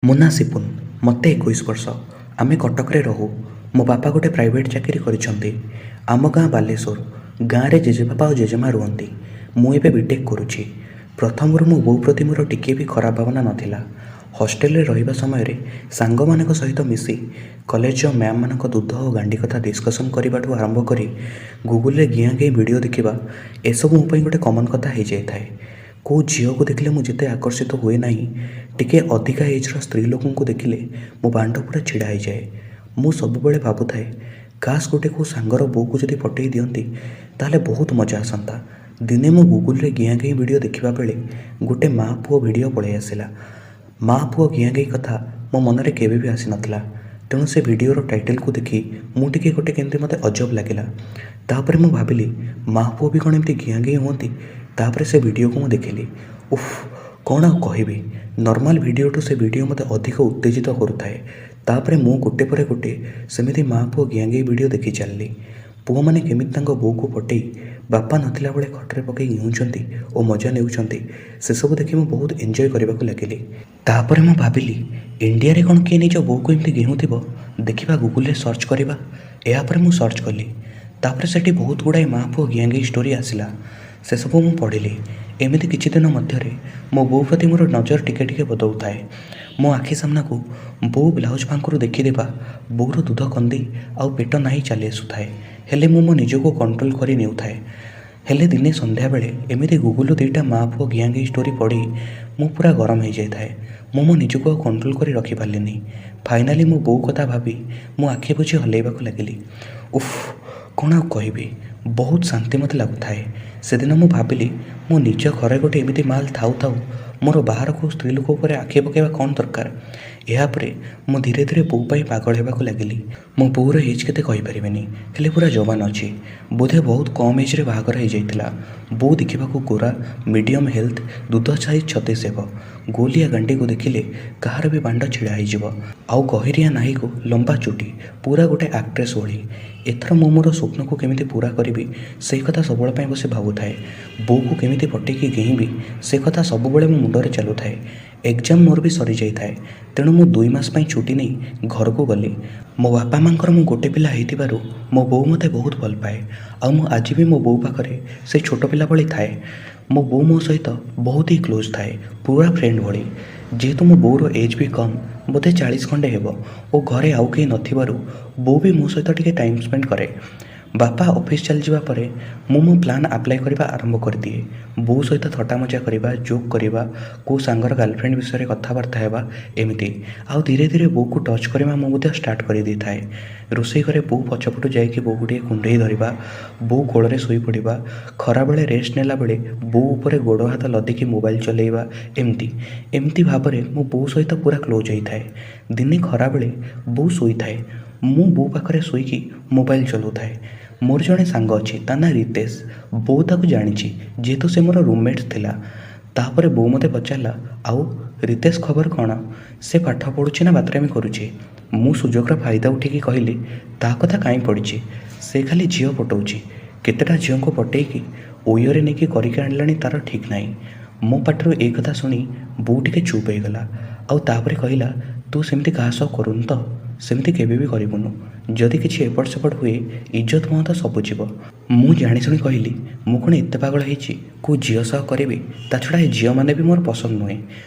ମୋ ନାଁ ସିପୁନ। ମୋତେ 21 ବର୍ଷ। ଆମେ କଟକରେ ରହୁ। ମୋ ବାପା ଗୋଟେ ପ୍ରାଇଭେଟ୍ ଚାକିରି କରିଛନ୍ତି। ଆମ ଗାଁ ବାଲେଶ୍ୱର। ଗାଁରେ ଜେଜେବାପା ଆଉ ଜେଜେମା ରୁହନ୍ତି। ମୁଁ ଏବେ ବିଟେକ୍ କରୁଛି। ପ୍ରଥମରୁ ମୋ ବୋଉ ପ୍ରତି ମୋର ଟିକିଏ ବି ଖରାପ ଭାବନା ନଥିଲା। ହଷ୍ଟେଲରେ ରହିବା ସମୟରେ ସାଙ୍ଗମାନଙ୍କ ସହିତ ମିଶି କଲେଜର ମ୍ୟାମ୍ମାନଙ୍କ ଦୁଧ ଓ ଗାଣ୍ଡି କଥା ଡିସ୍କସନ୍ କରିବାଠୁ ଆରମ୍ଭ କରି ଗୁଗୁଲରେ ଗିଆଁ ଗିଆଁ ଭିଡ଼ିଓ ଦେଖିବା, ଏସବୁ ମୋ ପାଇଁ ଗୋଟେ କମନ୍ କଥା ହେଇଯାଇଥାଏ। କେଉଁ ଝିଅକୁ ଦେଖିଲେ ମୁଁ ଯେତେ ଆକର୍ଷିତ ହୁଏ ନାହିଁ, ଟିକେ ଅଧିକା ଏଜ୍ର ସ୍ତ୍ରୀ ଲୋକଙ୍କୁ ଦେଖିଲେ ମୋ ବାଣ୍ଡ ପୁରା ଛିଡ଼ା ହେଇଯାଏ। ମୁଁ ସବୁବେଳେ ଭାବୁଥାଏ, କାଶ୍ ଗୋଟେ କେଉଁ ସାଙ୍ଗର ବୋଉକୁ ଯଦି ପଟେଇ ଦିଅନ୍ତି ତାହେଲେ ବହୁତ ମଜା ଆସନ୍ତା। ଦିନେ ମୁଁ ଗୁଗୁଲରେ ଗିଆଁ ଗିଆଁ ଭିଡ଼ିଓ ଦେଖିବା ବେଳେ ଗୋଟେ ମାଆ ପୁଅ ଭିଡ଼ିଓ ପଳେଇ ଆସିଲା। ମାଆ ପୁଅ ଗିଆଁ ଗିଆଁ କଥା ମୋ ମନରେ କେବେ ବି ଆସିନଥିଲା। ତେଣୁ ସେ ଭିଡ଼ିଓର ଟାଇଟେଲକୁ ଦେଖି ମୁଁ ଟିକେ ଗୋଟେ କେମିତି ମୋତେ ଅଜବ ଲାଗିଲା। ତାପରେ ମୁଁ ଭାବିଲି, ମାଆ ପୁଅ ବି କ'ଣ ଏମିତି ଗିଆଁ ଗିଆଁ ହୁଅନ୍ତି? ତାପରେ ସେ ଭିଡ଼ିଓକୁ ମୁଁ ଦେଖିଲି। ଉଫ୍, କ'ଣ ଆଉ କହିବି। ନର୍ମାଲ ଭିଡ଼ିଓଠୁ ସେ ଭିଡ଼ିଓ ମୋତେ ଅଧିକ ଉତ୍ତେଜିତ କରୁଥାଏ। ତାପରେ ମୁଁ ଗୋଟେ ପରେ ଗୋଟେ ସେମିତି ମାଆ ପୁଅ ଗିଆଁ ଗିଆଁ ଭିଡ଼ିଓ ଦେଖି ଚାଲିଲି। ପୁଅମାନେ କେମିତି ତାଙ୍କ ବୋଉକୁ ପଟେଇ ବାପା ନଥିଲା ବେଳେ ଖଟରେ ପକାଇ ଘିଉଁଛନ୍ତି ଓ ମଜା ନେଉଛନ୍ତି, ସେସବୁ ଦେଖି ମୁଁ ବହୁତ ଏନ୍ଜୟ କରିବାକୁ ଲାଗିଲି। ତାପରେ ମୁଁ ଭାବିଲି, ଇଣ୍ଡିଆରେ କ'ଣ କିଏ ନିଜ ବୋଉକୁ ଏମିତି ଘିଉଁଥିବ? ଦେଖିବା ଗୁଗୁଲରେ ସର୍ଚ୍ଚ କରିବା। ଏହାପରେ ମୁଁ ସର୍ଚ୍ଚ କଲି। ତାପରେ ସେଠି ବହୁତ ଗୁଡ଼ାଏ ମାଆ ପୁଅ ଗିଆଁ ଗିଆଁ ଷ୍ଟୋରି ଆସିଲା। ସେସବୁ ମୁଁ ପଢ଼ିଲି। ଏମିତି କିଛି ଦିନ ମଧ୍ୟରେ ମୋ ବୋଉ ପ୍ରତି ମୋର ନଜର ଟିକେ ଟିକେ ବଦଳୁଥାଏ। ମୋ ଆଖି ସାମ୍ନାକୁ ବୋଉ ବ୍ଲାଉଜ ଫାଙ୍କରୁ ଦେଖିଦେବା, ବୋଉର ଦୁଧ କନ୍ଦି ଆଉ ପେଟ ନାହିଁ ଚାଲି ଆସୁଥାଏ। ହେଲେ ମୁଁ ମୋ ନିଜକୁ କଣ୍ଟ୍ରୋଲ କରି ନେଉଥାଏ। ହେଲେ ଦିନେ ସନ୍ଧ୍ୟାବେଳେ ଏମିତି ଗୁଗୁଲରୁ ଦୁଇଟା ମାଆ ପୁଅ ଗିଆଁ ଗିଆଁ ଷ୍ଟୋରି ପଢ଼ି ମୁଁ ପୁରା ଗରମ ହେଇଯାଇଥାଏ। ମୁଁ ମୋ ନିଜକୁ ଆଉ କଣ୍ଟ୍ରୋଲ କରି ରଖିପାରିଲିନି। ଫାଇନାଲି ମୋ ବୋଉ କଥା ଭାବି ମୁଁ ଆଖି ବୁଜି ହଲେଇବାକୁ ଲାଗିଲି। ଉଫ୍, କ'ଣ ଆଉ କହିବି। ବହୁତ ଶାନ୍ତି ମୋତେ ଲାଗୁଥାଏ। ସେଦିନ ମୁଁ ଭାବିଲି, ମୋ ନିଜ ଘରେ ଗୋଟେ ଏମିତି ମାଲ୍ ଥାଉ ଥାଉ ମୋର ବାହାର କେଉଁ ସ୍ତ୍ରୀ ଲୋକ ଉପରେ ଆଖି ପକାଇବା କ'ଣ ଦରକାର? ଏହାପରେ ମୁଁ ଧୀରେ ଧୀରେ ବୋଉ ପାଇଁ ପାଗଳ ହେବାକୁ ଲାଗିଲି। ମୋ ବୋଉର ଏଜ୍ କେତେ କହିପାରିବିନି, ହେଲେ ପୁରା ଯବାନ ଅଛି। ବୋଧେ ବହୁତ କମ୍ ଏଜ୍ରେ ବାହାଘର ହେଇଯାଇଥିଲା। ବୋଉ ଦେଖିବାକୁ ଗୋରା, ମିଡ଼ିୟମ୍ ହେଲ୍ଥ, ଦୁଧ ସାଇଜ୍ 36 ହେବ। ଗୋଲିଆ ଗାଣ୍ଡିକୁ ଦେଖିଲେ କାହାର ବି ବାଣ୍ଡ ଛିଡ଼ା ହେଇଯିବ। ଆଉ ଗହିରିଆ ନାହିକୁ ଲମ୍ବା ଚୁଟି, ପୁରା ଗୋଟେ ଆକ୍ଟ୍ରେସ୍ ଭଳି। ଏଥର ମୁଁ ମୋର ସ୍ୱପ୍ନକୁ କେମିତି ପୁରା କରିବି ସେଇ କଥା ସବୁବେଳେ ପାଇଁ ବସି ଭାବୁଥାଏ। ବୋଉକୁ କେମିତି ପଟେଇକି ଘେଇଁବି ସେ କଥା ସବୁବେଳେ ମୋ ମୁଣ୍ଡରେ ଚାଲୁଥାଏ। ଏକ୍ଜାମ୍ ମୋର ବି ସରିଯାଇଥାଏ। ତେଣୁ ମୁଁ 2 ମାସ ପାଇଁ ଛୁଟି ନେଇ ଘରକୁ ଗଲି। ମୋ ବାପା ମାଆଙ୍କର ମୁଁ ଗୋଟେ ପିଲା ହେଇଥିବାରୁ ମୋ ବୋଉ ମୋତେ ବହୁତ ଭଲ ପାଏ। ଆଉ ମୁଁ ଆଜି ବି ମୋ ବୋଉ ପାଖରେ ସେ ଛୋଟ ପିଲା ଭଳି ଥାଏ। ମୋ ବୋଉ ମୋ ସହିତ ବହୁତ ହି କ୍ଲୋଜ୍ ଥାଏ, ପୁରା ଫ୍ରେଣ୍ଡ ଭଳି। ଯେହେତୁ ମୋ ବୋଉର ଏଜ୍ ବି କମ୍, ବୋଧେ 40 ଖଣ୍ଡେ ହେବ, ଓ ଘରେ ଆଉ କେହି ନଥିବାରୁ ବୋଉ ବି ମୋ ସହିତ ଟିକେ ଟାଇମ୍ ସ୍ପେଣ୍ଡ କରେ। ବାପା ଅଫିସ୍ ଚାଲିଯିବା ପରେ ମୁଁ ମୋ ପ୍ଲାନ୍ ଆପ୍ଲାଏ କରିବା ଆରମ୍ଭ କରିଦିଏ। ବୋଉ ସହିତ ଥଟ୍ଟା ମଜା କରିବା, ଜୋକ୍ କରିବା, କେଉଁ ସାଙ୍ଗର ଗାର୍ଲଫ୍ରେଣ୍ଡ ବିଷୟରେ କଥାବାର୍ତ୍ତା ହେବା, ଏମିତି। ଆଉ ଧୀରେ ଧୀରେ ବୋଉକୁ ଟଚ୍ କରିବା ମୁଁ ମଧ୍ୟ ଷ୍ଟାର୍ଟ କରିଦେଇଥାଏ। ରୋଷେଇ ଘରେ ବୋଉ ପଛପଟୁ ଯାଇକି ବୋଉକୁ ଟିକେ କୁଣ୍ଢେଇ ଧରିବା, ବୋଉ କୋଳରେ ଶୋଇପଡ଼ିବା, ଖରାବେଳେ ରେଷ୍ଟ ନେଲା ବେଳେ ବୋଉ ଉପରେ ଗୋଡ଼ ହାତ ଲଦିକି ମୋବାଇଲ ଚଲେଇବା, ଏମିତି ଭାବରେ ମୁଁ ବୋଉ ସହିତ ପୁରା କ୍ଲୋଜ୍ ହେଇଥାଏ। ଦିନେ ଖରାବେଳେ ବୋଉ ଶୋଇଥାଏ। ମୁଁ ବୋଉ ପାଖରେ ଶୋଇକି ମୋବାଇଲ ଚଲାଉଥାଏ। ମୋର ଜଣେ ସାଙ୍ଗ ଅଛି, ତା ନାଁ ରିତେଶ। ବୋଉ ତାକୁ ଜାଣିଛି, ଯେହେତୁ ସେ ମୋର ରୁମ୍ମେଟ୍ ଥିଲା। ତାପରେ ବୋଉ ମୋତେ ପଚାରିଲା, ଆଉ ରିତେଶ ଖବର କ'ଣ? ସେ ପାଠ ପଢ଼ୁଛି ନା ବାତରାମି କରୁଛି? ମୁଁ ସୁଯୋଗର ଫାଇଦା ଉଠିକି କହିଲି, ତା କଥା କାହିଁ ପଡ଼ିଛି, ସେ ଖାଲି ଝିଅ ପଟଉଛି। କେତେଟା ଝିଅଙ୍କୁ ପଟେଇକି ଓୟୋରେ ନେଇକି କରିକି ଆଣିଲାଣି, ତା'ର ଠିକ୍ ନାହିଁ। ମୋ ପାଟିରୁ ଏଇ କଥା ଶୁଣି ବୋଉ ଟିକେ ଚୁପ୍ ହେଇଗଲା। ଆଉ ତାପରେ କହିଲା, ତୁ ସେମିତି କାହା ସହ କରୁନୁ ତ? ସେମିତି କେବେ ବି କରିବୁନୁ। ଯଦି କିଛି ଏପଟ ସେପଟ ହୁଏ, ଇଜ୍ଜତ ମହତ ସବୁ ଯିବ। ମୁଁ ଜାଣିଶୁଣି କହିଲି, ମୁଁ କ'ଣ ଏତେ ପାଗଳ ହେଇଛି କେଉଁ ଝିଅ ସହ କରିବି? ତା ଛଡ଼ା ଏ ଝିଅମାନେ ବି ମୋର ପସନ୍ଦ ନୁହେଁ।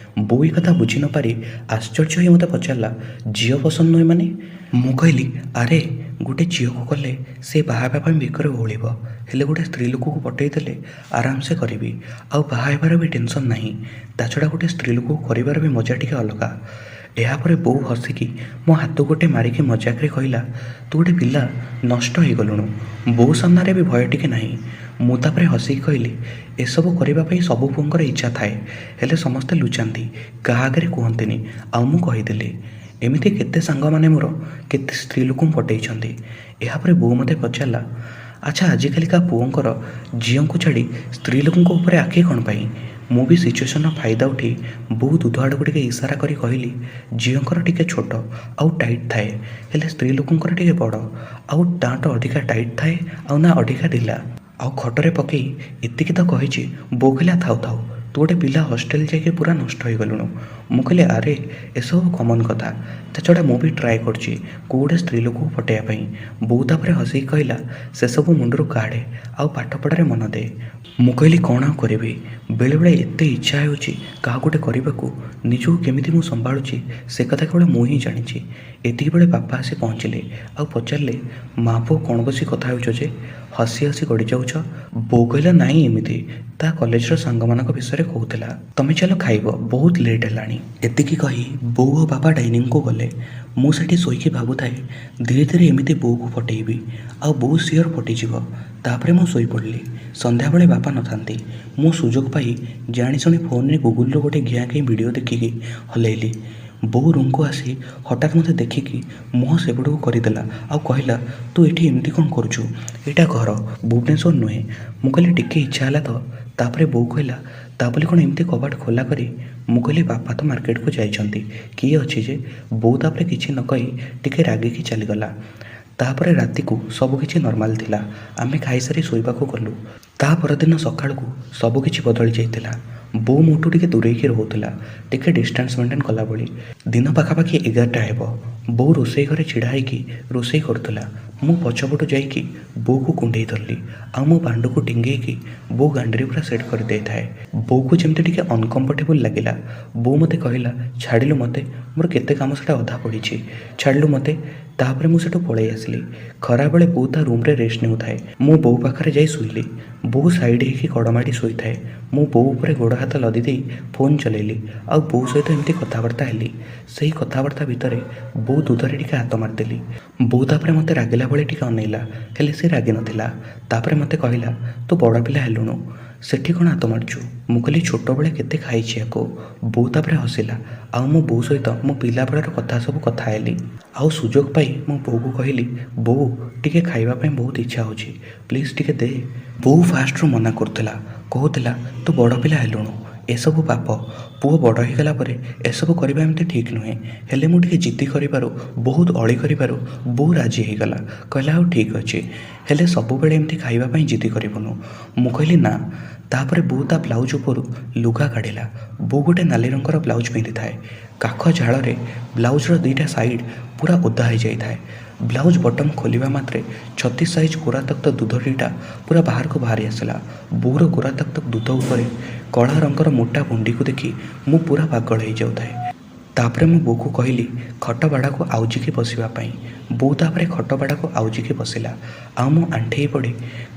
ବୋଉ ଏ କଥା ବୁଝି ନ ପାରି ଆଶ୍ଚର୍ଯ୍ୟ ହୋଇ ମୋତେ ପଚାରିଲା, ଝିଅ ପସନ୍ଦ ନୁହେଁ ମାନେ? ମୁଁ କହିଲି, ଆରେ ଗୋଟେ ଝିଅକୁ କଲେ ସେ ବାହା ହେବା ପାଇଁ ବେକରେ ଓହଳିବ, ହେଲେ ଗୋଟେ ସ୍ତ୍ରୀ ଲୋକକୁ ପଟେଇ ଦେଲେ ଆରାମସେ କରିବି। ଆଉ ବାହା ହେବାର ବି ଟେନସନ୍ ନାହିଁ। ତା ଛଡ଼ା ଗୋଟେ ସ୍ତ୍ରୀ ଲୋକକୁ କରିବାର ବି ମଜା ଟିକେ ଅଲଗା। ଏହାପରେ ବୋଉ ହସିକି ମୋ ହାତ ଗୋଟେ ମାରିକି ମଜାକରେ କହିଲା, ତୁ ଗୋଟେ ପିଲା, ନଷ୍ଟ ହେଇଗଲୁଣୁ। ବୋଉ ସାମ୍ନାରେ ବି ଭୟ ଟିକେ ନାହିଁ। ମୁଁ ତାପରେ ହସିକି କହିଲି, ଏସବୁ କରିବା ପାଇଁ ସବୁ ପୁଅଙ୍କର ଇଚ୍ଛା ଥାଏ, ହେଲେ ସମସ୍ତେ ଲୁଚାନ୍ତି, କାହା ଆଗରେ କୁହନ୍ତିନି। ଆଉ ମୁଁ କହିଦେଲି। ଏମିତି କେତେ ସାଙ୍ଗମାନେ ମୋର କେତେ ସ୍ତ୍ରୀ ଲୋକଙ୍କୁ ପଟେଇଛନ୍ତି। ଏହାପରେ ବୋଉ ମୋତେ ପଚାରିଲା, ଆଚ୍ଛା, ଆଜିକାଲିକା ପୁଅଙ୍କର ଝିଅଙ୍କୁ ଛାଡ଼ି ସ୍ତ୍ରୀ ଲୋକଙ୍କ ଉପରେ ଆଖି କ'ଣ ପାଇଁ? ମୁଁ ବି ସିଚୁଏସନ୍ର ଫାଇଦା ଉଠି ବୋଉ ଦୁଧ ଆଡ଼କୁ ଟିକେ ଇସାରା କରି କହିଲି, ଝିଅଙ୍କର ଟିକେ ଛୋଟ ଆଉ ଟାଇଟ୍ ଥାଏ, ହେଲେ ସ୍ତ୍ରୀ ଲୋକଙ୍କର ଟିକେ ବଡ଼ ଆଉ ତାଠୁ ଅଧିକା ଟାଇଟ୍ ଥାଏ, ଆଉ ନା ଅଧିକା ଢିଲା। ଆଉ ଖଟରେ ପକେଇ ଏତିକି ତ କହିଛି। ବୋଉ କହିଲା, ଥାଉ ଥାଉ, ତୁ ଗୋଟେ ପିଲା ହଷ୍ଟେଲ ଯାଇକି ପୁରା ନଷ୍ଟ ହେଇଗଲୁଣୁ। ମୁଁ କହିଲି ଆରେ ଏସବୁ କମନ୍ କଥା, ତା ଛଡ଼ା ମୁଁ ବି ଟ୍ରାଏ କରୁଛି କେଉଁ ଗୋଟେ ସ୍ତ୍ରୀ ଲୋକକୁ ପଟେଇବା ପାଇଁ। ବୋଉ ତାପରେ ହସିକି କହିଲା ସେସବୁ ମୁଣ୍ଡରୁ କାଢ଼େ ଆଉ ପାଠପଢ଼ାରେ ମନ ଦେ। ମୁଁ କହିଲି କ'ଣ ଆଉ କରିବି, ବେଳେବେଳେ ଏତେ ଇଚ୍ଛା ହେଉଛି କାହାକୁ ଗୋଟେ କରିବାକୁ, ନିଜକୁ କେମିତି ମୁଁ ସମ୍ଭାଳୁଛି ସେ କଥା କେବଳ ମୁଁ ହିଁ ଜାଣିଛି। ଏତିକିବେଳେ ବାପା ଆସି ପହଞ୍ଚିଲେ ଆଉ ପଚାରିଲେ ମା ପୁଅ କ'ଣ ବସି କଥା ହେଉଛ ଯେ, ହସି ହସି ଗଡ଼ି ଯାଉଛ? ବୋଉ କହିଲା ନାଇଁ ଏମିତି, ତା କଲେଜର ସାଙ୍ଗମାନଙ୍କ ବିଷୟରେ କହୁଥିଲା। ତମେ ଚାଲ ଖାଇବ, ବହୁତ ଲେଟ୍ ହେଲାଣି। ଏତିକି କହି ବୋଉ ଓ ବାପା ଡାଇନିଂକୁ ଗଲେ। ମୁଁ ସେଠି ଶୋଇକି ଭାବୁଥାଏ ଧୀରେ ଧୀରେ ଏମିତି ବୋଉକୁ ପଟେଇବି ଆଉ ବୋଉ ସିଓର ପଟିଯିବ। ତାପରେ ମୁଁ ଶୋଇପଡ଼ିଲି। ସନ୍ଧ୍ୟାବେଳେ ବାପା ନଥାନ୍ତି। ମୁଁ ସୁଯୋଗ ପାଇ ଜାଣିଶୁଣି ଫୋନରେ ଗୁଗୁଲରୁ ଗୋଟେ ଘିଆଁ ଘିଁ ଭିଡ଼ିଓ ଦେଖିକି ହଲେଇଲି। ବୋଉ ରୁମକୁ ଆସି ହଠାତ୍ ମୋତେ ଦେଖିକି ମୁହଁ ସେପଟକୁ କରିଦେଲା ଆଉ କହିଲା ତୁ ଏଠି ଏମିତି କ'ଣ କରୁଛୁ, ଏଇଟା ଘର, ଭୁବନେଶ୍ୱର ନୁହେଁ। ମୁଁ କହିଲି ଟିକେ ଇଚ୍ଛା ହେଲା ତ। ତାପରେ ବୋଉ କହିଲା ତା ବୋଲି କ'ଣ ଏମିତି କବାଟ ଖୋଲା କରି? ମୁଁ କହିଲି ବାପା ତ ମାର୍କେଟକୁ ଯାଇଛନ୍ତି, କିଏ ଅଛି ଯେ? ବୋଉ ତାପରେ କିଛି ନ କହି ଟିକେ ରାଗିକି ଚାଲିଗଲା। ତାପରେ ରାତିକୁ ସବୁକିଛି ନର୍ମାଲ ଥିଲା। ଆମେ ଖାଇସାରି ଶୋଇବାକୁ ଗଲୁ। ତା ପରଦିନ ସକାଳକୁ ସବୁକିଛି ବଦଳି ଯାଇଥିଲା। ବୋଉ ମୋଠୁ ଟିକେ ଦୂରେଇକି ରହୁଥିଲା, ଟିକେ ଡିଷ୍ଟାନ୍ସ ମେଣ୍ଟେନ୍ କଲା ଭଳି। ଦିନ ପାଖାପାଖି 11ଟା ହେବ। ବୋଉ ରୋଷେଇ ଘରେ ଛିଡ଼ା ହେଇକି ରୋଷେଇ କରୁଥିଲା। ମୁଁ ପଛପଟୁ ଯାଇକି ବୋଉକୁ କୁଣ୍ଡେଇ ଧରିଲି ଆଉ ମୋ ପାଣ୍ଡୁକୁ ଟିଙ୍ଗେଇକି ବୋଉ ଗାଣ୍ଡିରେ ପୁରା ସେଟ୍ କରିଦେଇଥାଏ। ବୋଉକୁ ଯେମିତି ଟିକେ ଅନକମ୍ଫର୍ଟେବୁଲ୍ ଲାଗିଲା। ବୋଉ ମୋତେ କହିଲା ଛାଡ଼ିଲୁ ମୋତେ, ମୋର କେତେ କାମ ସେଟା ଅଧା ପଡ଼ିଛି, ଛାଡ଼ିଲୁ ମୋତେ। ତାପରେ ମୁଁ ସେଠୁ ପଳେଇ ଆସିଲି। ଖରାବେଳେ ବୋଉ ତା ରୁମ୍ରେ ରେଷ୍ଟ ନେଉଥାଏ। ମୁଁ ବୋଉ ପାଖରେ ଯାଇ ଶୋଇଲି। ବୋଉ ସାଇଡ୍ ହେଇକି କଡ଼ମାଡ଼ି ଶୋଇଥାଏ। ମୁଁ ବୋଉ ଉପରେ ଗୋଡ଼ ହାତ ଲଦି ଦେଇ ଫୋନ୍ ଚଲେଇଲି ଆଉ ବୋଉ ସହିତ ଏମିତି କଥାବାର୍ତ୍ତା ହେଲି। ସେହି କଥାବାର୍ତ୍ତା ଭିତରେ ବୋଉ ଦୁଧରେ ଟିକେ ହାତ ମାରିଦେଲି। ବୋଉ ତାପରେ ମୋତେ ରାଗିଲା ଭଳି ଟିକେ ଅନେଇଲା, ହେଲେ ସେ ରାଗି ନଥିଲା। ତାପରେ ମୋତେ କହିଲା ତୁ ବଡ଼ ପିଲା ହେଲୁଣୁ, ସେଠି କ'ଣ ହାତ ମାରୁଛୁ? ମୁଁ କହିଲି ଛୋଟବେଳେ କେତେ ଖାଇଛି ୟାକୁ। ବୋଉ ତାପରେ ହସିଲା ଆଉ ମୁଁ ବୋଉ ସହିତ ମୋ ପିଲାବେଳର କଥା ସବୁ କଥା ହେଲି। ଆଉ ସୁଯୋଗ ପାଇ ମୁଁ ବୋଉକୁ କହିଲି ବୋଉ ଟିକେ ଖାଇବା ପାଇଁ ବହୁତ ଇଚ୍ଛା ହେଉଛି, ପ୍ଲିଜ୍ ଟିକେ ଦେ। ବୋଉ ଫାଷ୍ଟରୁ ମନା କରୁଥିଲା, କହୁଥିଲା ତୁ ବଡ଼ ପିଲା ହେଲୁଣୁ, ଏସବୁ ପାପ, ପୁଅ ବଡ଼ ହେଇଗଲା ପରେ ଏସବୁ କରିବା ଏମିତି ଠିକ୍ ନୁହେଁ। ହେଲେ ମୁଁ ଟିକେ ଜିଦ୍ଦି କରିବାରୁ, ବହୁତ ଅଳି କରିବାରୁ ବୋଉ ରାଜି ହେଇଗଲା। କହିଲା ହଉ ଠିକ୍ ଅଛି, ହେଲେ ସବୁବେଳେ ଏମିତି ଖାଇବା ପାଇଁ ଜିଦ୍ଦି କରିବୁନୁ। ମୁଁ କହିଲି ନା। ତାପରେ ବୋଉ ତା ବ୍ଲାଉଜ୍ ଉପରୁ ଲୁଗା କାଢ଼ିଲା। ବୋଉ ଗୋଟେ ନାଲି ରଙ୍ଗର ବ୍ଲାଉଜ୍ ପିନ୍ଧିଥାଏ। କାଖ ଝାଳରେ ବ୍ଲାଉଜ୍ର ଦୁଇଟା ସାଇଡ଼୍ ପୁରା ଓଦା ହେଇଯାଇଥାଏ। ବ୍ଲାଉଜ୍ ବଟମ୍ ଖୋଲିବା ମାତ୍ରେ 36 ସାଇଜ୍ କୋରାତକ୍ତ ଦୁଧ ଦୁଇଟା ପୁରା ବାହାରକୁ ବାହାରି ଆସିଲା। ବୋଉର କୋରାତକ୍ତ ଦୁଧ ଉପରେ କଳା ରଙ୍ଗର ମୋଟା ବୁଣ୍ଡିକୁ ଦେଖି ମୁଁ ପୁରା ପାଗଳ ହେଇଯାଉଥାଏ। ତାପରେ ମୁଁ ବୋଉକୁ କହିଲି ଖଟ ବାଡ଼ାକୁ ଆଉଜିକି ବସିବା ପାଇଁ। ବୋଉ ତାପରେ ଖଟ ବାଡ଼ାକୁ ଆଉଜିକି ବସିଲା ଆଉ ମୁଁ ଆଣ୍ଠେଇ ପଡ଼ି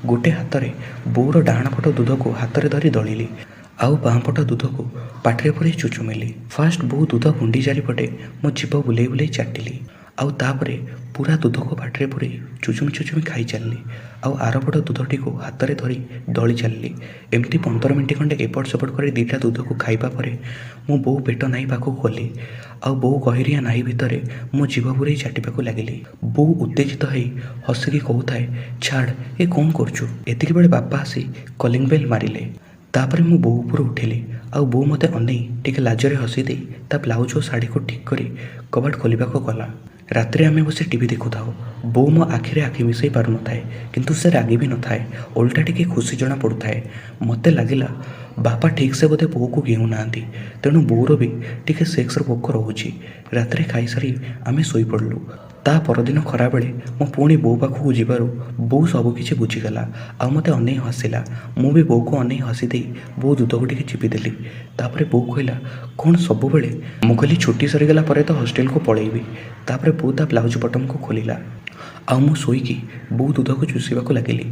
ଗୋଟେ ହାତରେ ବୋଉର ଡାହାଣ ପଟ ଦୁଧକୁ ହାତରେ ଧରି ଦଳିଲି ଆଉ ବାଁ ପଟ ଦୁଧକୁ ପାଟିରେ ପୁରେଇ ଚୁଚୁମିଲି। ଫାଷ୍ଟ ବୋଉ ଦୁଧ ବୁଣ୍ଡି ଚାରିପଟେ ମୋ ଜିଭ ବୁଲେଇ ବୁଲେଇ ଚାଟିଲି ଆଉ ତାପରେ ପୁରା ଦୁଧକୁ ପାଟିରେ ପୁରେଇ ଚୁଚୁମି ଚୁଚୁମି ଖାଇ ଚାଲିଲି ଆଉ ଆରପଟ ଦୁଧଟିକୁ ହାତରେ ଧରି ଦଳି ଚାଲିଲି। ଏମିତି 15 ମିନିଟ୍ ଖଣ୍ଡେ ଏପଟ ସେପଟ କରି ଦୁଇଟା ଦୁଧକୁ ଖାଇବା ପରେ ମୁଁ ବୋଉ ପେଟ ନାହି ପାଖକୁ ଗଲି ଆଉ ବୋଉ ଗହିରିଆ ନାହି ଭିତରେ ମୋ ଜିଭ ପୁରେଇ ଚାଟିବାକୁ ଲାଗିଲି। ବୋଉ ଉତ୍ତେଜିତ ହେଇ ହସିକି କହୁଥାଏ ଛାଡ଼, ଏ କ'ଣ କରୁଛୁ? ଏତିକିବେଳେ ବାପା ଆସି କଲିଂ ବେଲ୍ ମାରିଲେ। ତାପରେ ମୁଁ ବୋଉ ଉପରୁ ଉଠିଲି ଆଉ ବୋଉ ମୋତେ ଅନେଇ ଟିକେ ଲାଜରେ ହସି ଦେଇ ତା ବ୍ଲାଉଜ୍ ଓ ଶାଢ଼ୀକୁ ଠିକ୍ କରି କବାଟ ଖୋଲିବାକୁ ଗଲା। ରାତିରେ ଆମେ ବସି ଟିଭି ଦେଖୁଥାଉ। ବୋଉ ମୋ ଆଖିରେ ଆଖି ମିଶାଇ ପାରୁନଥାଏ, କିନ୍ତୁ ସେ ରାଗି ବି ନଥାଏ, ଓଲଟା ଟିକେ ଖୁସି ଜଣା ପଡ଼ୁଥାଏ। ମୋତେ ଲାଗିଲା ବାପା ଠିକ୍ସେ ବୋଧେ ବୋଉକୁ ଘିଣୁନାହାନ୍ତି, ତେଣୁ ବୋଉର ବି ଟିକେ ସେକ୍ସର ଭୋକ ରହୁଛି। ରାତିରେ ଖାଇସାରି ଆମେ ଶୋଇପଡ଼ିଲୁ। ତା ପରଦିନ ଖରାବେଳେ ମୁଁ ପୁଣି ବୋଉ ପାଖକୁ ଯିବାରୁ ବୋଉ ସବୁକିଛି ବୁଝିଗଲା ଆଉ ମୋତେ ଅନେଇ ହସିଲା। ମୁଁ ବି ବୋଉକୁ ଅନେଇ ହସି ଦେଇ ବୋଉ ଦୁଧକୁ ଟିକେ ଚିପିଦେଲି। ତାପରେ ବୋଉ କହିଲା କ'ଣ ସବୁବେଳେ? ମୁଁ କହିଲି ଛୁଟି ସରିଗଲା ପରେ ତ ହଷ୍ଟେଲକୁ ପଳେଇବି। ତାପରେ ବୋଉ ତା ବ୍ଲାଉଜ୍ ବଟମ୍କୁ ଖୋଲିଲା ଆଉ ମୁଁ ଶୋଇକି ବୋଉ ଦୁଧକୁ ଚୁଷିବାକୁ ଲାଗିଲି।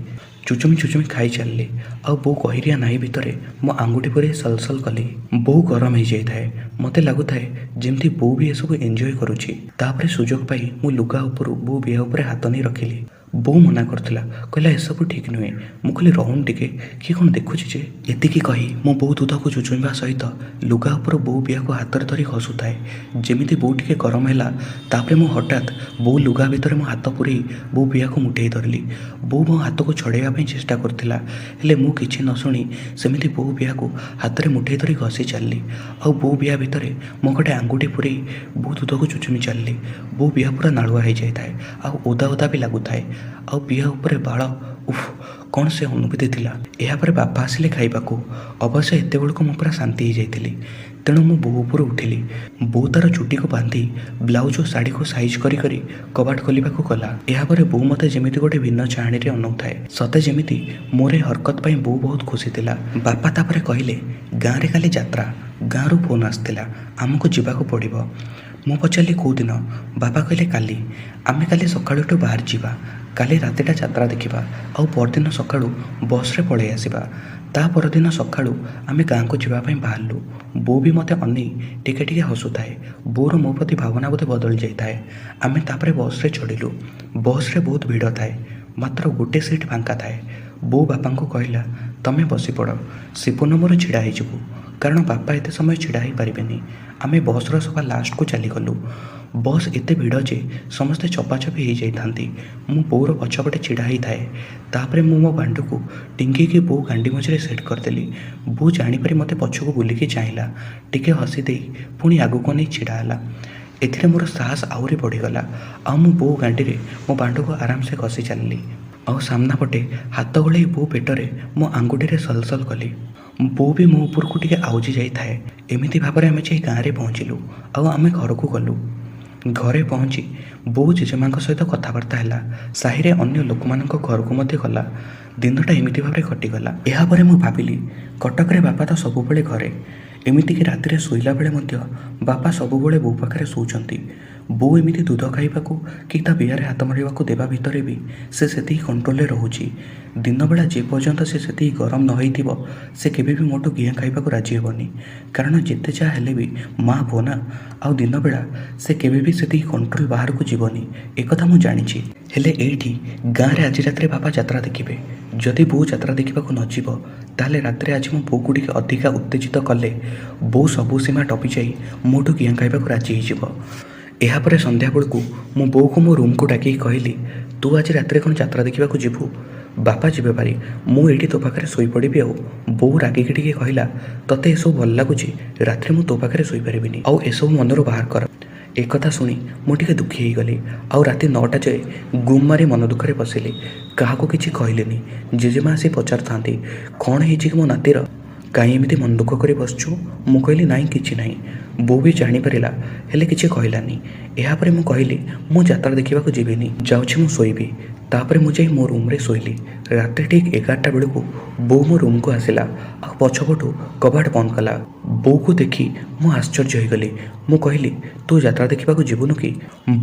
ଚୁଚୁମି ଚୁଚୁମି ଖାଇ ଚାଲିଲି ଆଉ ବୋଉ ଗହିରିଆ ନାହି ଭିତରେ ମୋ ଆଙ୍ଗୁଠି ପୁରେଇ ସଲସଲ କଲି। ବୋଉ ଗରମ ହେଇଯାଇଥାଏ। ମୋତେ ଲାଗୁଥାଏ ଯେମିତି ବୋଉ ବି ଏସବୁ ଏନ୍ଜୟ କରୁଛି। ତାପରେ ସୁଯୋଗ ପାଇ ମୁଁ ଲୁଗା ଉପରୁ ବୋଉ ବିହା ଉପରେ ହାତ ନେଇ ରଖିଲି। ବୋଉ ମନା କରୁଥିଲା, କହିଲା ଏସବୁ ଠିକ୍ ନୁହେଁ। ମୁଁ କହିଲି ରହୁନ ଟିକେ, କିଏ କ'ଣ ଦେଖୁଛି ଯେ? ଏତିକି କହି ମୁଁ ବୋଉ ଦୁଧକୁ ଚୁଚୁମିବା ସହିତ ଲୁଗା ଉପରୁ ବୋଉ ବିହାକୁ ହାତରେ ଧରି ହସୁଥାଏ। ଯେମିତି ବୋଉ ଟିକେ ଗରମ ହେଲା, ତାପରେ ମୁଁ ହଠାତ୍ ବୋଉ ଲୁଗା ଭିତରେ ମୋ ହାତ ପୁରେଇ ବୋଉ ବିହାକୁ ମୁଠେଇ ଧରିଲି। ବୋଉ ମୋ ହାତକୁ ଛଡ଼େଇବା ପାଇଁ ଚେଷ୍ଟା କରୁଥିଲା, ହେଲେ ମୁଁ କିଛି ନ ଶୁଣି ସେମିତି ବୋଉ ବିହାକୁ ହାତରେ ମୁଠେଇ ଧରି ଘଷି ଚାଲିଲି ଆଉ ବୋଉ ବିହା ଭିତରେ ମୋ ଗୋଟେ ଆଙ୍ଗୁଠି ପୁରେଇ ବୋଉ ଦୁଧକୁ ଚୁଚୁମି ଚାଲିଲି। ବୋଉ ବିହା ପୁରା ନାଳୁଆ ହେଇଯାଇଥାଏ ଆଉ ଓଦା ଓଦା ବି ଲାଗୁଥାଏ ଆଉ ବିହା ଉପରେ ବାଳ, ଉଫ୍, କ'ଣ ସେ ଅନୁଭୂତି ଥିଲା। ଏହାପରେ ବାପା ଆସିଲେ ଖାଇବାକୁ। ଅବଶ୍ୟ ଏତେବେଳକୁ ମୁଁ ପୁରା ଶାନ୍ତି ହେଇଯାଇଥିଲି। ତେଣୁ ମୁଁ ବୋଉ ଉପରୁ ଉଠିଲି। ବୋଉ ତାର ଚୁଟିକୁ ବାନ୍ଧି ବ୍ଲାଉଜ ଓ ଶାଢ଼ୀକୁ ସାଇଜ୍ କରି କରି କବାଟ ଖୋଲିବାକୁ ଗଲା। ଏହାପରେ ବୋଉ ମୋତେ ଯେମିତି ଗୋଟେ ଭିନ୍ନ ଚାହାଣୀରେ ଅନଉଥାଏ। ସତେ ଯେମିତି ମୋର ଏ ହରକତ ପାଇଁ ବୋଉ ବହୁତ ଖୁସି ଥିଲା। ବାପା ତାପରେ କହିଲେ, ଗାଁରେ କାଲି ଯାତ୍ରା, ଗାଁରୁ ଫୋନ୍ ଆସିଥିଲା, ଆମକୁ ଯିବାକୁ ପଡ଼ିବ। ମୁଁ ପଚାରିଲି କେଉଁଦିନ? ବାପା କହିଲେ କାଲି। ଆମେ କାଲି ସକାଳୁ ଏଠୁ ବାହାରି ଯିବା। କାଲି ରାତିଟା ଯାତ୍ରା ଦେଖିବା, ଆଉ ପରଦିନ ସକାଳୁ ବସ୍ରେ ପଳେଇ ଆସିବା। ତା ପରଦିନ ସକାଳୁ ଆମେ ଗାଁକୁ ଯିବା ପାଇଁ ବାହାରିଲୁ। ବୋଉ ବି ମୋତେ ଅନେଇ ଟିକେ ଟିକେ ହସୁଥାଏ। ବୋଉର ମୋ ପ୍ରତି ଭାବନା ବୋଧେ ବଦଳି ଯାଇଥାଏ। ଆମେ ତାପରେ ବସ୍ରେ ଚଢ଼ିଲୁ। ବସ୍ରେ ବହୁତ ଭିଡ଼ ଥାଏ, ମାତ୍ର ଗୋଟେ ସିଟ୍ ଫାଙ୍କା ଥାଏ। ବୋଉ ବାପାଙ୍କୁ କହିଲା, ତମେ ବସିପଡ଼, ଶିବୁନ ମୋର ଛିଡ଼ା ହେଇଯିବୁ, କାରଣ ବାପା ଏତେ ସମୟ ଛିଡ଼ା ହେଇପାରିବେନି। ଆମେ ବସ୍ର ସବା ଲାଷ୍ଟକୁ ଚାଲିଗଲୁ। ବସ୍ ଏତେ ଭିଡ଼ ଯେ ସମସ୍ତେ ଚପାଚପି ହେଇଯାଇଥାନ୍ତି। ମୁଁ ବୋଉର ପଛପଟେ ଛିଡ଼ା ହେଇଥାଏ। ତାପରେ ମୁଁ ମୋ ବାଣ୍ଡକୁ ଟିଙ୍ଗିକି ବୋଉ ଗାଣ୍ଡି ମଝିରେ ସେଟ୍ କରିଦେଲି। ବୋଉ ଜାଣିପାରି ମୋତେ ପଛକୁ ବୁଲିକି ଚାହିଁଲା, ଟିକେ ହସି ଦେଇ ପୁଣି ଆଗକୁ ନେଇ ଛିଡ଼ା ହେଲା। ଏଥିରେ ମୋର ସାହସ ଆହୁରି ବଢ଼ିଗଲା। ଆଉ ମୁଁ ବୋଉ ଗାଣ୍ଡିରେ ମୋ ବାଣ୍ଡକୁ ଆରାମସେ ଘଷି ଚାଲିଲି। ଆଉ ସାମ୍ନା ପଟେ ହାତ ଗୋଳେଇ ବୋଉ ପେଟରେ ମୋ ଆଙ୍ଗୁଠିରେ ସଲସଲ କଲି। ବୋଉ ବି ମୋ ଉପରକୁ ଟିକେ ଆଉଜି ଯାଇଥାଏ। ଏମିତି ଭାବରେ ଆମେ ଯାଇ ଗାଁରେ ପହଞ୍ଚିଲୁ। ଆଉ ଆମେ ଘରକୁ ଗଲୁ। ଘରେ ପହଞ୍ଚି ବୋଉ ଜେଜେମାଙ୍କ ସହିତ କଥାବାର୍ତ୍ତା ହେଲା। ସାହିରେ ଅନ୍ୟ ଲୋକମାନଙ୍କ ଘରକୁ ମଧ୍ୟ ଗଲା। ଦିନଟା ଏମିତି ଭାବରେ କଟିଗଲା। ଏହାପରେ ମୁଁ ଭାବିଲି, କଟକରେ ବାପା ତ ସବୁବେଳେ ଘରେ, ଏମିତିକି ରାତିରେ ଶୋଇଲା ବେଳେ ମଧ୍ୟ ବାପା ସବୁବେଳେ ବୋଉ ପାଖରେ ଶୋଉଛନ୍ତି। ବୋଉ ଏମିତି ଦୁଧ ଖାଇବାକୁ କି ତା ବିଆରେ ହାତ ମାରିବାକୁ ଦେବା ଭିତରେ ବି ସେ ସେତିକି କଣ୍ଟ୍ରୋଲରେ ରହୁଛି। ଦିନବେଳା ଯେପର୍ଯ୍ୟନ୍ତ ସେ ସେତିକି ଗରମ ନ ହେଇଥିବ, ସେ କେବେ ବି ମୋଠୁ ଘିଅ ଖାଇବାକୁ ରାଜି ହେବନି। କାରଣ ଯେତେ ଯାହା ହେଲେ ବି ମା ପୁଅ ନା। ଆଉ ଦିନବେଳା ସେ କେବେ ବି ସେତିକି କଣ୍ଟ୍ରୋଲ ବାହାରକୁ ଯିବନି, ଏକଥା ମୁଁ ଜାଣିଛି। ହେଲେ ଏଇଠି ଗାଁରେ ଆଜି ରାତିରେ ବାପା ଯାତ୍ରା ଦେଖିବେ। ଯଦି ବୋଉ ଯାତ୍ରା ଦେଖିବାକୁ ନ ଯିବ, ତାହେଲେ ରାତିରେ ଆଜି ମୋ ବୋଉକୁ ଟିକେ ଅଧିକା ଉତ୍ତେଜିତ କଲେ ବୋଉ ସବୁ ସୀମା ଟପି ଯାଇ ମୋଠୁ ଘିଅ ଖାଇବାକୁ ରାଜି ହେଇଯିବ। ଏହାପରେ ସନ୍ଧ୍ୟାବେଳକୁ ମୁଁ ବୋଉକୁ ମୋ ରୁମ୍କୁ ଡାକିକି କହିଲି, ତୁ ଆଜି ରାତିରେ କ'ଣ ଯାତ୍ରା ଦେଖିବାକୁ ଯିବୁ? ବାପା ଯିବେ ପାରି, ମୁଁ ଏଇଠି ତୋ ପାଖରେ ଶୋଇପଡ଼ିବି। ଆଉ ବୋଉ ରାଗିକି ଟିକେ କହିଲା, ତତେ ଏସବୁ ଭଲ ଲାଗୁଛି? ରାତିରେ ମୁଁ ତୋ ପାଖରେ ଶୋଇପାରିବିନି, ଆଉ ଏସବୁ ମନରୁ ବାହାର କର। ଏକଥା ଶୁଣି ମୁଁ ଟିକେ ଦୁଃଖୀ ହେଇଗଲି। ଆଉ ରାତି 9ଟା ଯାଏ ଗୁମ୍ ମାରି ମନ ଦୁଃଖରେ ବସିଲି। କାହାକୁ କିଛି କହିଲିନି। ଜେଜେମା ଆସି ପଚାରୁଥାନ୍ତି, କ'ଣ ହେଇଛି କି ମୋ ନାତିର, କାହିଁ ଏମିତି ମନ ଦୁଃଖ କରି ବସିଛୁ? ମୁଁ କହିଲି, ନାଇଁ କିଛି ନାହିଁ। ବୋଉ ବି ଜାଣିପାରିଲା, ହେଲେ କିଛି କହିଲାନି। ଏହାପରେ ମୁଁ କହିଲି, ମୁଁ ଯାତ୍ରା ଦେଖିବାକୁ ଯିବିନି, ଯାଉଛି ମୁଁ ଶୋଇବି। ତାପରେ ମୁଁ ଯାଇ ମୋ ରୁମ୍ରେ ଶୋଇଲି। ରାତି ଠିକ୍ 11ଟା ବେଳକୁ ବୋଉ ମୋ ରୁମ୍କୁ ଆସିଲା, ଆଉ ପଛପଟୁ କବାଟ ବନ୍ଦ କଲା। ବୋଉକୁ ଦେଖି ମୁଁ ଆଶ୍ଚର୍ଯ୍ୟ ହୋଇଗଲି। ମୁଁ କହିଲି, ତୁ ଯାତ୍ରା ଦେଖିବାକୁ ଯିବୁନୁ କି?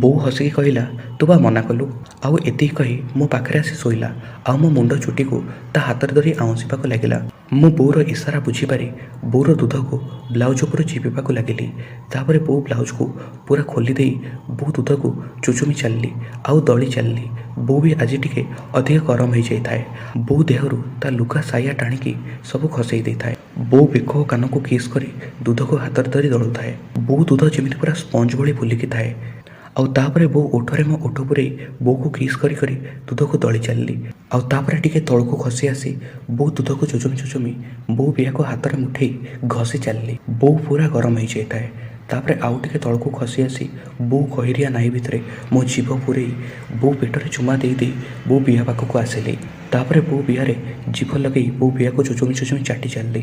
ବୋଉ ହସିକି କହିଲା, ତୁ ବା ମନା କଲୁ। ଆଉ ଏତିକି କହି ମୋ ପାଖରେ ଆସି ଶୋଇଲା। ଆଉ ମୋ ମୁଣ୍ଡ ଚୁଟିକୁ ତା ହାତରେ ଧରି ଆଉଁସିବାକୁ ଲାଗିଲା। ମୁଁ ବୋଉର ଇସାରା ବୁଝିପାରି ବୋଉର ଦୁଧକୁ ବ୍ଲାଉଜ ଉପରୁ ଚିପିବାକୁ ଲାଗିଲି। ତାପରେ ବୋଉ ବ୍ଲାଉଜକୁ ପୁରା ଖୋଲି ଦେଇ ବୋଉ ଦୁଧକୁ ଚୁଚୁମି ଚାଲିଲି, ଆଉ ଦଳି ଚାଲିଲି। ବୋଉ ବି ଆଜି ଟିକେ ଅଧିକ ଗରମ ହେଇଯାଇଥାଏ। ବୋଉ ଦେହରୁ ତା ଲୁଗା ସାୟା ଟାଣିକି ସବୁ ଖସେଇ ଦେଇଥାଏ। ବୋଉ ବେକ ଓ କାନକୁ କିସ୍ କରି ଦୁଧକୁ ହାତରେ ଧରି ଦଳୁଥାଏ। ବୋଉ ଦୁଧ ଯେମିତି ପୁରା ସ୍ପଞ୍ଜ ଭଳି ଫୁଲିକି ଥାଏ। ଆଉ ତାପରେ ବୋଉ ଓଠରେ ମୋ ଓଠ ପୁରେଇ ବୋଉକୁ କିସ୍ କରି କରି ଦୁଧକୁ ଦଳି ଚାଲିଲି। ଆଉ ତାପରେ ଟିକେ ତଳକୁ ଖସି ଆସି ବୋଉ ଦୁଧକୁ ଚୁଚୁମି ଚୁଚୁମି ବୋଉ ବିହାକୁ ହାତରେ ମୁଠେଇ ଘଷି ଚାଲିଲି। ବୋଉ ପୁରା ଗରମ ହେଇଯାଇଥାଏ। ତାପରେ ଆଉ ଟିକେ ତଳକୁ ଖସି ଆସି ବୋଉ କହିରିଆ ନାହି ଭିତରେ ମୋ ଜିଭ ପୁରେଇ ବୋଉ ପେଟରେ ଚୁମା ଦେଇ ଦେଇ ବୋଉ ବିହା ପାଖକୁ ଆସିଲି। ତାପରେ ବୋଉ ବିହାରେ ଜିଭ ଲଗେଇ ବୋଉ ବିହାକୁ ଚୁଚୁମି ଚୁଚୁମି ଚାଟି ଚାଲିଲି।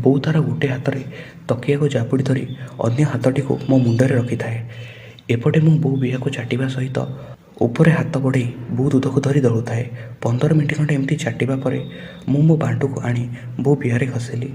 ବୋଉ ତାର ଗୋଟେ ହାତରେ ତକିଆକୁ ଜାବୁଡ଼ି ଧରି ଅନ୍ୟ ହାତଟିକୁ ମୋ ମୁଣ୍ଡରେ ରଖିଥାଏ। ଏପଟେ ମୁଁ ବୋଉ ବିହାକୁ ଚାଟିବା ସହିତ ଉପରେ ହାତ ବଢ଼େଇ ବୋଉ ଦୁଧକୁ ଧରି ଦଳୁଥାଏ। 15 ମିନିଟ୍ ଖଣ୍ଡେ ଏମିତି ଚାଟିବା ପରେ ମୁଁ ମୋ ବାଣ୍ଡକୁ ଆଣି ବୋଉ ବିହାରେ ଘଷିଲି।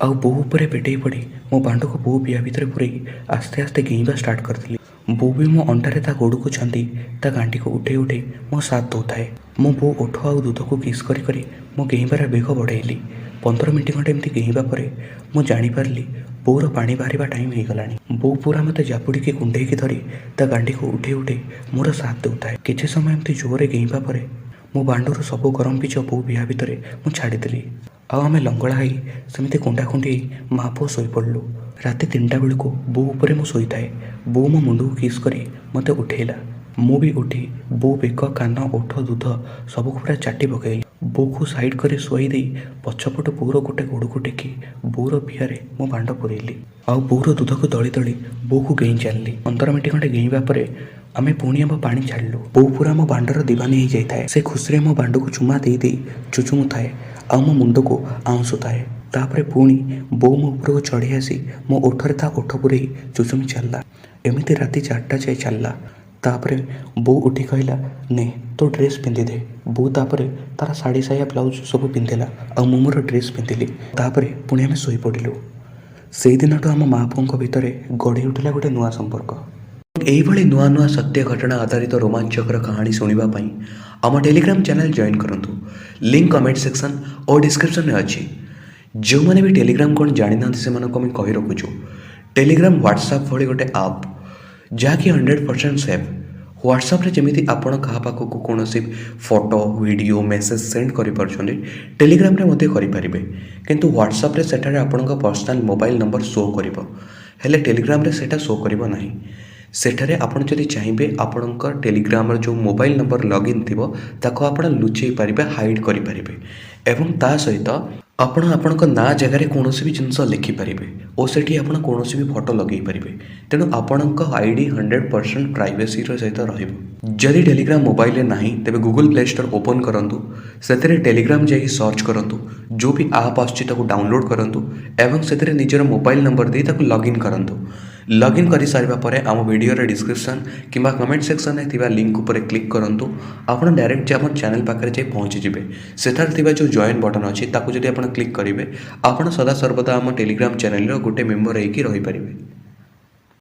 ଆଉ ବୋଉ ଉପରେ ପେଟେଇ ପଡ଼ି ମୋ ବାଣ୍ଡକୁ ବୋଉ ବିହା ଭିତରେ ପୁରେଇ ଆସ୍ତେ ଆସ୍ତେ ଗେଇଁବା ଷ୍ଟାର୍ଟ କରିଥିଲି। ବୋଉ ବି ମୋ ଅଣ୍ଟାରେ ତା ଗୋଡ଼କୁ ଛନ୍ଦି ତା ଗାଣ୍ଠିକୁ ଉଠେଇ ଉଠେଇ ମୋ ସାଥ ଦେଉଥାଏ। ମୁଁ ବୋଉ ଓଠ ଆଉ ଦୁଧକୁ କିସ୍ କରି କରି ମୋ ଗେଇଁବାର ବେଗ ବଢ଼େଇଲି। 15 ମିନିଟ୍ ଖଣ୍ଡେ ଏମିତି ଗେଇଁବା ପରେ ମୁଁ ଜାଣିପାରିଲି ବୋଉର ପାଣି ବାହାରିବା ଟାଇମ୍ ହେଇଗଲାଣି। ବୋଉ ପୁରା ମୋତେ ଜାବୁଡ଼ିକି କୁଣ୍ଡେଇକି ଧରି ତା ଗାଣ୍ଡିକୁ ଉଠେଇ ଉଠେଇ ମୋର ସାଥ ଦେଉଥାଏ। କିଛି ସମୟ ଏମିତି ଜୋରରେ ଗେଇଁବା ପରେ ମୋ ବାଣ୍ଡରୁ ସବୁ ଗରମ ବୀଜ ବୋଉ ବିହା ଭିତରେ ମୁଁ ଛାଡ଼ିଦେଲି। ଆଉ ଆମେ ଲଙ୍ଗଳା ହେଇ ସେମିତି କୁଣ୍ଡା କୁଣ୍ଡି ହେଇ ମା' ପୁଅ ଶୋଇପଡ଼ିଲୁ। ରାତି 3ଟା ବେଳକୁ ବୋଉ ଉପରେ ମୁଁ ଶୋଇଥାଏ। ବୋଉ ମୋ ମୁଣ୍ଡକୁ କିସ୍ କରି ମୋତେ ଉଠେଇଲା। ମୁଁ ବି ଉଠି ବୋଉ ବେକ, କାନ, ଓଠ, ଦୁଧ ସବୁକୁ ପୁରା ଚାଟି ପକେଇଲି। ବୋଉକୁ ସାଇଡ୍ କରି ଶୋଇ ଦେଇ ପଛପଟୁ ବୋଉର ଗୋଟେ ଗୋଡ଼କୁ ଟେକି ବୋଉର ପିଆରେ ମୋ ବାଣ୍ଡ ପୁରେଇଲି ଆଉ ବୋଉର ଦୁଧକୁ ଦଳି ଦଳି ବୋଉକୁ ଗେଇଁ ଚାଲିଲି। 15 ମିନିଟ୍ ଖଣ୍ଡେ ଗେଇଁବା ପରେ ଆମେ ପୁଣି ଆମ ପାଣି ଛାଡ଼ିଲୁ। ବୋଉ ପୁରା ମୋ ବାଣ୍ଡର ଦିବାନୀ ହେଇଯାଇଥାଏ। ସେ ଖୁସିରେ ମୋ ବାଣ୍ଡକୁ ଚୁମା ଦେଇ ଦେଇ ଚୁଚୁମୁଥାଏ ଆଉ ମୋ ମୁଣ୍ଡକୁ ଆଉଁଶୁଥାଏ। ତାପରେ ପୁଣି ବୋଉ ମୋ ଉପରକୁ ଚଢ଼ି ଆସି ମୋ ଓଠରେ ତା ଓଠ ପୁରେଇ ଚୁଚୁମି ଚାଲିଲା। ଏମିତି ରାତି 4ଟା ଯାଏ ଚାଲିଲା। ତାପରେ ବୋଉ ଉଠି କହିଲା, ନେ ତୋ ଡ୍ରେସ୍ ପିନ୍ଧିଦେ। ବୋଉ ତାପରେ ତାର ଶାଢ଼ୀ ସାୟା ବ୍ଲାଉଜ ସବୁ ପିନ୍ଧିଲା ଆଉ ମୁଁ ମୋର ଡ୍ରେସ୍ ପିନ୍ଧିଲି। ତାପରେ ପୁଣି ଆମେ ଶୋଇପଡ଼ିଲୁ। ସେଇଦିନଠୁ ଆମ ମା ପୁଅଙ୍କ ଭିତରେ ଗଢ଼ି ଉଠିଲା ଗୋଟେ ନୂଆ ସମ୍ପର୍କ। ଏଇଭଳି ନୂଆ ନୂଆ ସତ୍ୟ ଘଟଣା ଆଧାରିତ ରୋମାଞ୍ଚକର କାହାଣୀ ଶୁଣିବା ପାଇଁ ଆମ ଟେଲିଗ୍ରାମ ଚ୍ୟାନେଲ ଜଏନ୍ କରନ୍ତୁ। ଲିଙ୍କ୍ କମେଣ୍ଟ ସେକ୍ସନ୍ ଓ ଡିସ୍କ୍ରିପ୍ସନରେ ଅଛି। ଯେଉଁମାନେ ବି ଟେଲିଗ୍ରାମ କ'ଣ ଜାଣିନାହାନ୍ତି ସେମାନଙ୍କୁ ଆମେ କହି ରଖୁଛୁ, ଟେଲିଗ୍ରାମ ହ୍ୱାଟ୍ସଆପ୍ ଭଳି ଗୋଟେ ଆପ୍ ଯାହାକି 100% ସେଫ୍। ହ୍ୱାଟ୍ସଆପ୍ରେ ଯେମିତି ଆପଣ କାହା ପାଖକୁ କୌଣସି ଫଟୋ ଭିଡ଼ିଓ ମେସେଜ୍ ସେଣ୍ଡ କରିପାରୁଛନ୍ତି, ଟେଲିଗ୍ରାମରେ ମଧ୍ୟ କରିପାରିବେ। କିନ୍ତୁ ହ୍ୱାଟ୍ସଆପ୍ରେ ସେଠାରେ ଆପଣଙ୍କ ପର୍ସନାଲ ମୋବାଇଲ ନମ୍ବର ଶୋ କରିବ, ହେଲେ ଟେଲିଗ୍ରାମରେ ସେଇଟା ଶୋ କରିବ ନାହିଁ। ସେଠାରେ ଆପଣ ଯଦି ଚାହିଁବେ ଆପଣଙ୍କ ଟେଲିଗ୍ରାମର ଯେଉଁ ମୋବାଇଲ ନମ୍ବର ଲଗ୍ଇନ୍ ଥିବ ତାକୁ ଆପଣ ଲୁଚେଇ ପାରିବେ, ହାଇଡ଼୍ କରିପାରିବେ ଏବଂ ତା ସହିତ ଆପଣ ଆପଣଙ୍କ ନାଁ ଜାଗାରେ କୌଣସି ବି ଜିନିଷ ଲେଖିପାରିବେ ଓ ସେଠି ଆପଣ କୌଣସି ବି ଫଟୋ ଲଗାଇ ପାରିବେ। ତେଣୁ ଆପଣଙ୍କ ଆଇଡ଼ି 100% ପ୍ରାଇଭେସିର ସହିତ ରହିବ। ଯଦି ଟେଲିଗ୍ରାମ ମୋବାଇଲରେ ନାହିଁ ତେବେ ଗୁଗଲ ପ୍ଲେ ଷ୍ଟୋର ଓପନ୍ କରନ୍ତୁ, ସେଥିରେ ଟେଲିଗ୍ରାମ ଯାଇକି ସର୍ଚ୍ଚ କରନ୍ତୁ, ଯେଉଁ ବି ଆପ୍ ଆସୁଛି ତାକୁ ଡାଉନଲୋଡ଼ କରନ୍ତୁ ଏବଂ ସେଥିରେ ନିଜର ମୋବାଇଲ ନମ୍ବର ଦେଇ ତାକୁ ଲଗ୍ଇନ୍ କରନ୍ତୁ। ଲଗ୍ଇନ୍ କରିସାରିବା ପରେ ଆମ ଭିଡ଼ିଓର ଡିସ୍କ୍ରିପ୍ସନ୍ କିମ୍ବା କମେଣ୍ଟ ସେକ୍ସନରେ ଥିବା ଲିଙ୍କ୍ ଉପରେ କ୍ଲିକ୍ କରନ୍ତୁ। ଆପଣ ଡାଇରେକ୍ଟ ଆମ ଚ୍ୟାନେଲ ପାଖରେ ଯାଇ ପହଞ୍ଚିଯିବେ। ସେଠାରେ ଥିବା ଯେଉଁ ଜଏନ୍ ବଟନ୍ ଅଛି ତାକୁ ଯଦି ଆପଣ କ୍ଲିକ୍ କରିବେ, ଆପଣ ସଦାସର୍ବଦା ଆମ ଟେଲିଗ୍ରାମ ଚ୍ୟାନେଲର ଗୋଟେ ମେମ୍ବର ହେଇକି ରହିପାରିବେ।